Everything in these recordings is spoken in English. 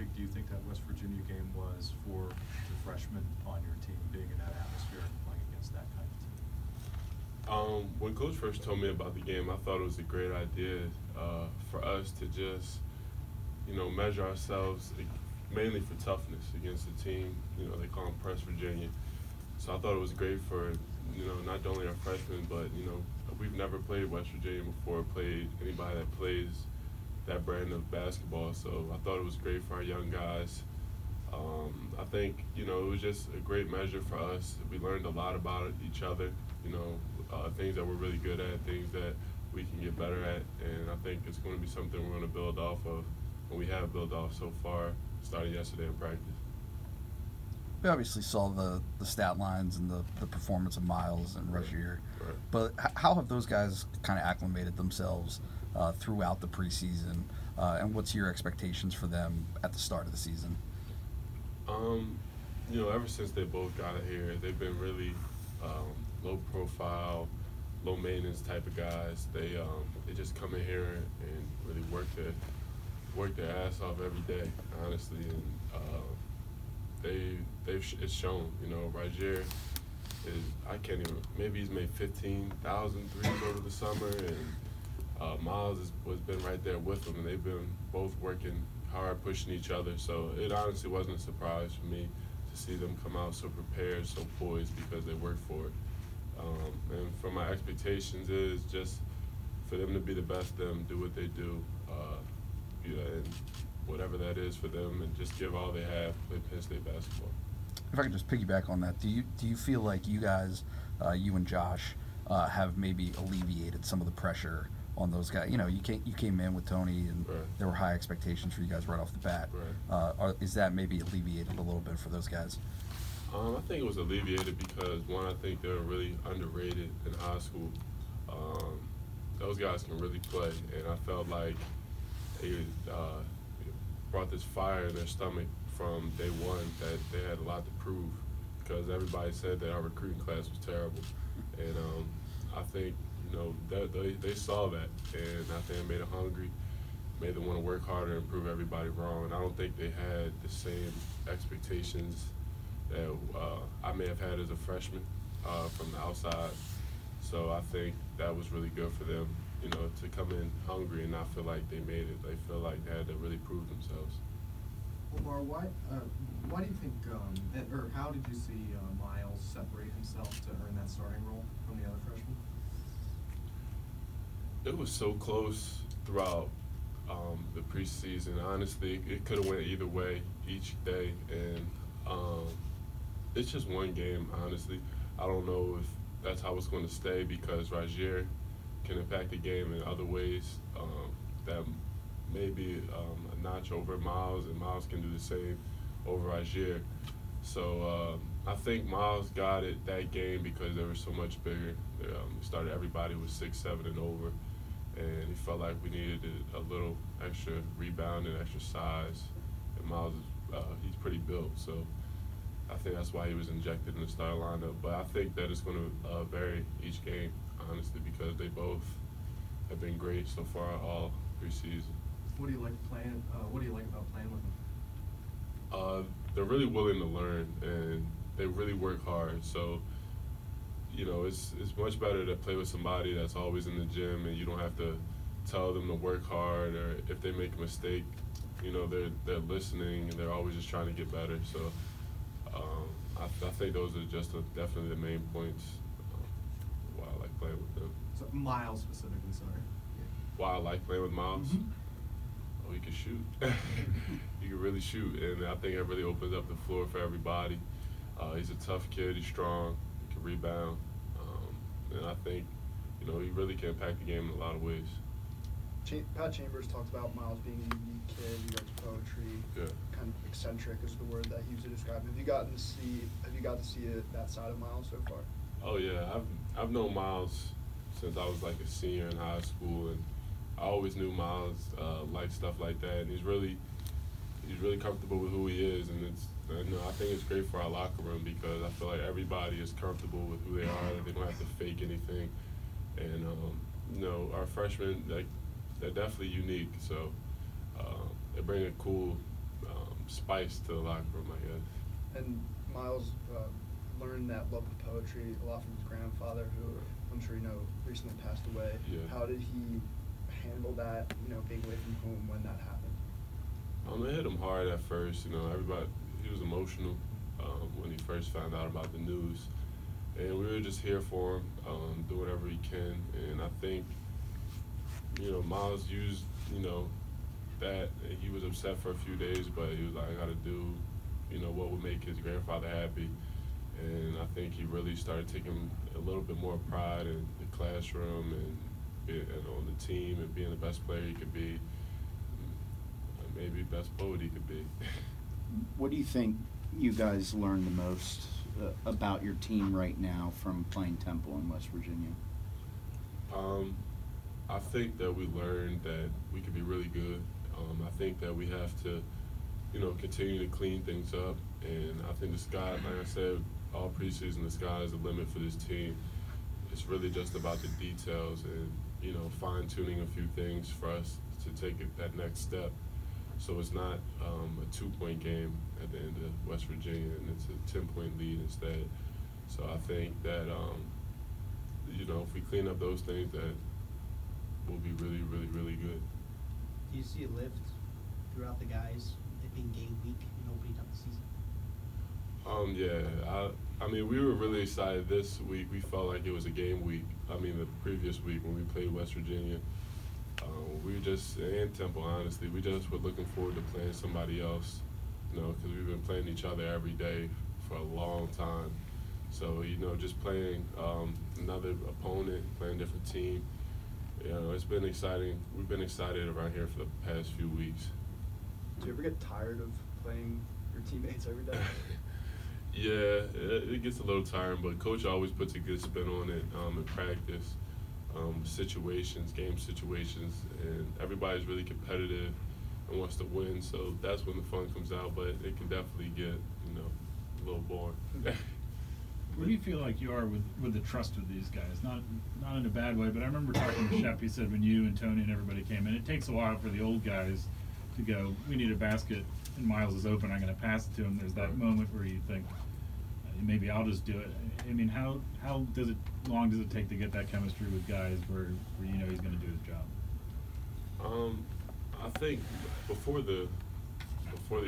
big do you think that West Virginia game was for the freshmen on your team, being in that atmosphere and playing against that kind of team? When Coach first told me about the game, I thought it was a great idea for us to just, measure ourselves mainly for toughness against the team. They call them Press Virginia. So I thought it was great for, not only our freshmen, but, we've never played West Virginia before, played anybody that plays that brand of basketball. So I thought it was great for our young guys. I think, it was just a great measure for us. We learned a lot about each other, things that we're really good at, things that we can get better at. And I think it's going to be something we're going to build off of, and we have built off so far, starting yesterday in practice. We obviously saw the stat lines and the performance of Miles and Rozier, Right. but how have those guys kind of acclimated themselves throughout the preseason, and what's your expectations for them at the start of the season? Ever since they both got here, they've been really low profile, low maintenance type of guys. They just come in here and really work their ass off every day, honestly, and it's shown. Rozier is, I can't even, maybe he's made 15,000 threes over the summer, and Miles has been right there with him, and they've been both working hard, pushing each other. So it honestly wasn't a surprise for me to see them come out so prepared, so poised, because they worked for it. And for my expectations is just for them to be the best them, do what they do, and whatever that is for them, and just give all they have, play Penn State basketball. If I could just piggyback on that, do you feel like you guys, you and Josh, have maybe alleviated some of the pressure on those guys? You came in with Tony, and Right. there were high expectations for you guys right off the bat. Right. Is that maybe alleviated a little bit for those guys? I think it was alleviated because, one, I think they were really underrated in high school. Those guys can really play, and I felt like they brought this fire in their stomach from day one that they had a lot to prove, because everybody said that our recruiting class was terrible. And I think, they saw that, and I think it made them hungry, made them want to work harder and prove everybody wrong. And I don't think they had the same expectations that I may have had as a freshman from the outside. So I think that was really good for them, to come in hungry and not feel like they made it. They feel like they had to really prove themselves. Lamar, why do you think, or how did you see Miles separate himself to earn that starting role from the other freshmen? It was so close throughout the preseason. Honestly, it could have went either way each day, and it's just one game. Honestly, I don't know if that's how it's going to stay, because Rozier can impact the game in other ways that maybe a notch over Miles, and Miles can do the same over Rozier. So I think Miles got it that game because they were so much bigger. Everybody was 6'7" and over, and he felt like we needed a little extra rebound and extra size. And Miles, he's pretty built, so I think that's why he was injected in the starting lineup. But I think that it's going to vary each game, honestly, because they both have been great so far all preseason. What do you like playing? What do you like about playing with them? They're really willing to learn, and they really work hard. So, it's much better to play with somebody that's always in the gym, and you don't have to tell them to work hard, or if they make a mistake, they're listening, and they're always just trying to get better. So I think those are just definitely the main points why I like playing with them. So Miles specifically, sorry. Why I like playing with Miles? Mm-hmm. Oh, he can shoot. He can really shoot, and I think it really opens up the floor for everybody. He's a tough kid. He's strong. He can rebound, and I think, he really can impact the game in a lot of ways. Pat Chambers talks about Miles being a unique kid. He writes poetry. Yeah. Kind of eccentric is the word that he used to describe him. Have you got to see that side of Miles so far? Oh yeah, I've known Miles since I was like a senior in high school, and I always knew Miles liked stuff like that. And he's really comfortable with who he is, and I think it's great for our locker room, because I feel like everybody is comfortable with who they are. That they don't have to fake anything, and our freshmen, they're definitely unique. So they bring a cool spice to the locker room, I guess. And Miles learned that love of poetry a lot from his grandfather, who I'm sure you know recently passed away. Yeah. How did he handle that, being away from home when that happened? It hit him hard at first. Everybody, he was emotional when he first found out about the news. And we were just here for him, do whatever he can. And I think, Miles used, that. He was upset for a few days, but he was like, I got to do, what would make his grandfather happy. And I think he really started taking a little bit more pride in the classroom and on the team and being the best player he could be, and maybe best poet he could be. What do you think you guys learned the most about your team right now from playing Temple in West Virginia? I think that we learned that we could be really good. I think that we have to, continue to clean things up. And I think the sky, like I said, all preseason, the sky is the limit for this team. It's really just about the details and, fine-tuning a few things for us to take that next step. So it's not a 2-point game at the end of West Virginia, and it's a 10-point lead instead. So I think that, if we clean up those things, that we'll be really, really, really good. Do you see a lift throughout the guys, it being game week and opening up the season? Yeah, I mean, we were really excited this week. We felt like it was a game week. The previous week when we played West Virginia, and Temple, honestly, we just were looking forward to playing somebody else, because we've been playing each other every day for a long time. So, just playing another opponent, playing a different team, it's been exciting. We've been excited around here for the past few weeks. Do you ever get tired of playing your teammates every day? Yeah, it gets a little tiring, but Coach always puts a good spin on it in practice, game situations, and everybody's really competitive and wants to win, so that's when the fun comes out, but it can definitely get, a little boring. Where do you feel like you are with the trust of these guys? Not in a bad way, but I remember talking to Shep. He said when you and Tony and everybody came in, it takes a while for the old guys to go, we need a basket, and Miles is open, I'm going to pass it to him. There's that moment where you think, maybe I'll just do it. I mean, how long does it take to get that chemistry with guys where he's going to do his job? I think before the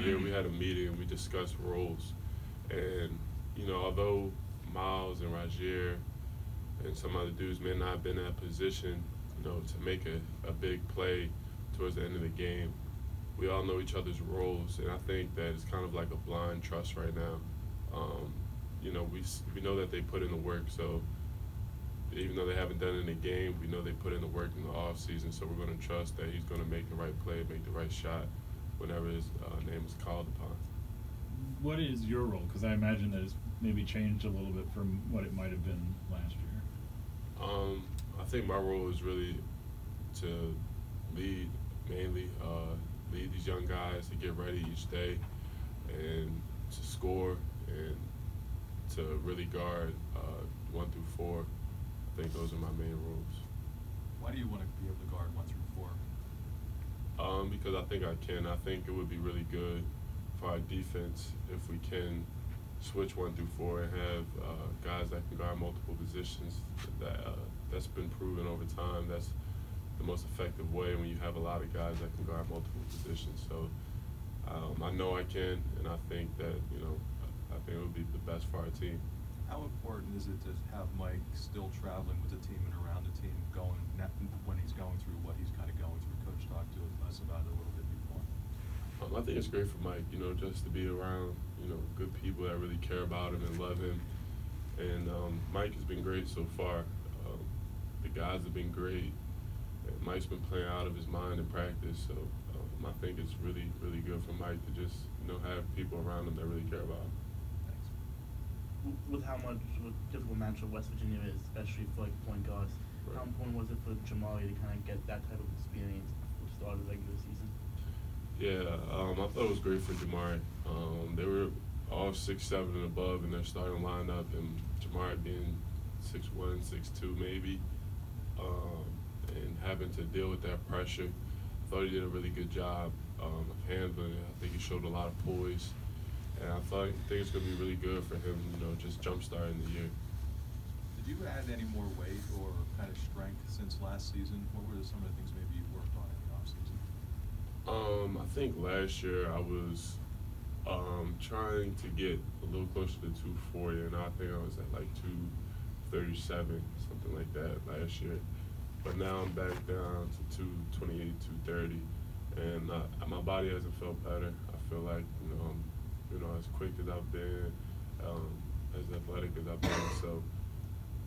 year we had a meeting and we discussed roles, and although Miles and Rozier and some other dudes may not have been in that position, to make a big play towards the end of the game, we all know each other's roles, and I think that it's kind of like a blind trust right now. We know that they put in the work, so even though they haven't done it in a game, we know they put in the work in the off season, so we're going to trust that he's going to make the right play, make the right shot whenever his name is called upon. What is your role? Because I imagine that it's maybe changed a little bit from what it might have been last year. I think my role is really to lead, mainly lead these young guys to get ready each day and to score and to really guard 1 through 4. I think those are my main roles. Why do you want to be able to guard 1 through 4? Because I think I can. I think it would be really good for our defense if we can switch 1 through 4 and have guys that can guard multiple positions. That's been proven over time. That's the most effective way when you have a lot of guys that can guard multiple positions. So I know I can, and I think that I think it would be the best for our team. How important is it to have Mike still traveling with the team and around the team when he's going through what he's kind of going through? Coach talked to us about it a little bit before. I think it's great for Mike, just to be around, good people that really care about him and love him. And Mike has been great so far. The guys have been great. And Mike's been playing out of his mind in practice, so I think it's really, really good for Mike to just, have people around him that really care about him. With how much of a difficult matchup West Virginia is, especially for point guards, right. How important was it for Jamali to kind of get that type of experience before the start of the regular season? Yeah, I thought it was great for Jamari. They were all 6'7" and above in their starting lineup, and Jamari being 6'1", 6'2" maybe, and having to deal with that pressure. thought he did a really good job of handling it. I think he showed a lot of poise, and I think it's going to be really good for him, just jumpstarting the year. Did you add any more weight or kind of strength since last season? What were some of the things maybe you worked on in the offseason? I think last year I was trying to get a little closer to 240, and I think I was at like 237, something like that last year. But now I'm back down to 228, 230, and my body hasn't felt better. I feel like as quick as I've been, as athletic as I've been. So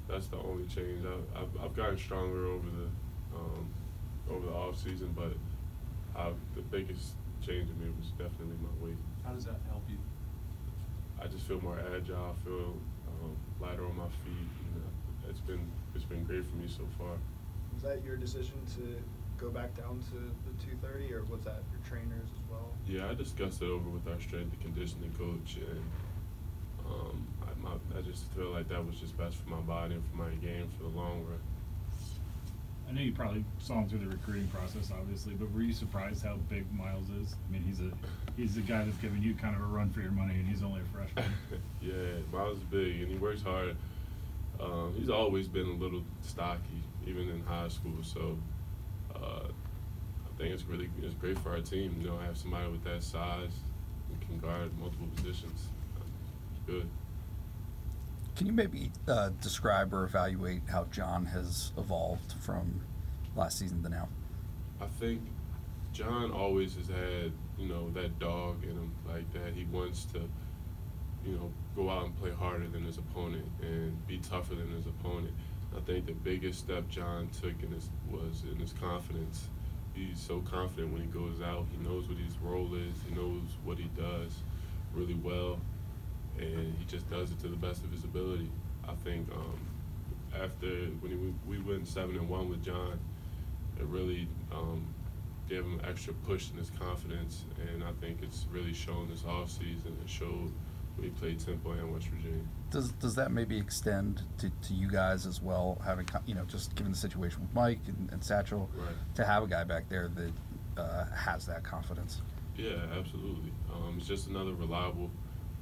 that's the only change. I've gotten stronger over the off season, but the biggest change in me was definitely my weight. How does that help you? I just feel more agile. I feel lighter on my feet. It's been great for me so far. Was that your decision to go back down to the 230, or was that your trainers as well? Yeah, I discussed it over with our strength and conditioning coach, and I just feel like that was just best for my body and for my game for the long run. I know you probably saw him through the recruiting process, obviously, but were you surprised how big Miles is? I mean, he's a guy that's giving you kind of a run for your money, and he's only a freshman. Yeah, Miles is big, and he works hard. He's always been a little stocky, even in high school. So I think it's great for our team. Have somebody with that size who can guard multiple positions. It's good. Can you maybe describe or evaluate how John has evolved from last season to now? I think John always has had, that dog in him, like that. He wants to, go out and play harder than his opponent and be tougher than his opponent. I think the biggest step John took was in his confidence. He's so confident when he goes out. He knows what his role is. He knows what he does really well, and he just does it to the best of his ability. I think after when we went 7-1 with John, it really gave him extra push in his confidence, and I think it's really shown this offseason. It showed when he played Temple and West Virginia. Does that maybe extend to you guys as well, having just given the situation with Mike and Satchel, Right. to have a guy back there that has that confidence? Yeah, absolutely. It's just another reliable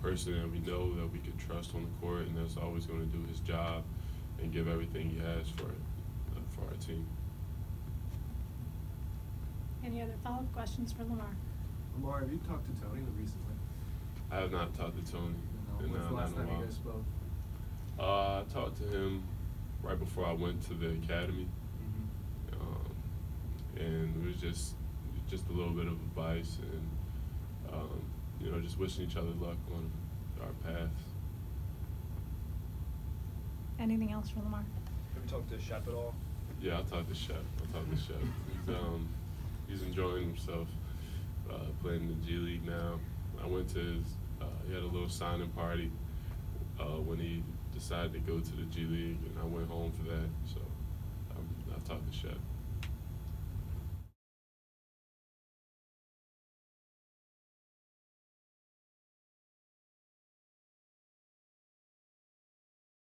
person that we know that we can trust on the court, and that's always going to do his job and give everything he has for our team. Any other follow-up questions for Lamar? Lamar, have you talked to Tony recently? I have not talked to Tony. When's the last in a time while. you guys spoke? I talked to him right before I went to the academy, and it was just a little bit of advice and just wishing each other luck on our paths. Anything else for Lamar? Have you talked to Shep at all? Yeah, I'll talk to Shep. He's enjoying himself playing in the G League now. I went to his, he had a little signing party when he decided to go to the G League, and I went home for that. So I've talked to Shep.